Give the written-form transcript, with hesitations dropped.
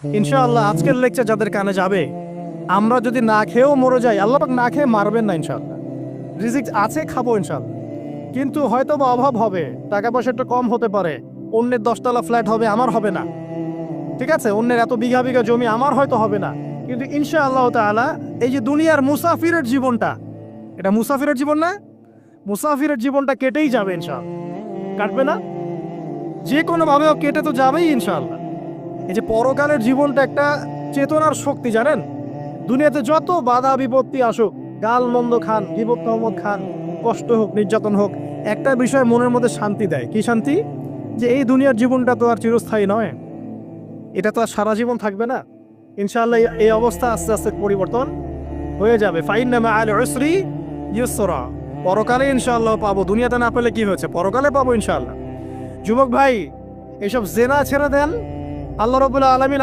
ইনশাআল্লাহ আজকের লেকচার যাদের কানে যাবে, আমরা যদি না খেয়েও মরে যাই, আল্লাহ পাক না খেয়ে মারবেন না ইনশাআল্লাহ। রিজিক আছে, খাবো ইনশাআল্লাহ। কিন্তু হয়তো বা অভাব হবে, টাকা পয়সা একটু কম হতে পারে, অন্যের 10 তলা ফ্ল্যাট হবে, আমার হবে না, ঠিক আছে, অন্যের এত বিঘা বিঘা জমি আমার হয়তো হবে না, কিন্তু ইনশাআল্লাহ তাআলা এই যে দুনিয়ার মুসাফিরের জীবনটা, এটা মুসাফিরের জীবন না? মুসাফিরের জীবনটা কেটেই যাবে ইনশাআল্লাহ। কাটবে না? যে কোনোভাবেও কেটে তো যাবেই ইনশাআল্লাহ। এই যে পরকালের জীবনটা একটা চেতনার শক্তি, জানেন? দুনিয়াতে যত বাধা বিপত্তি আসুক, গাল মন্দ খান, গীবত তহমত খান, কষ্ট হোক, নির্যাতন হোক, একটা বিষয় মনের মধ্যে শান্তি দেয়। কি শান্তি? যে এই দুনিয়ার জীবনটা তো আর চিরস্থায়ী নয়, এটা তো আর সারা জীবন থাকবে না। ইনশাআল্লাহ এই অবস্থা আস্তে আস্তে পরিবর্তন হয়ে যাবে। ফাইন্না মাআল উসরি ইউসরা, পরকালে ইনশাআল্লাহ পাবো। দুনিয়াতে না পেলে কি হয়েছে, পরকালে পাবো ইনশাআল্লাহ। যুবক ভাই, এসব জেনা ছেড়ে দেন। আল্লাহ রাব্বুল আলামিন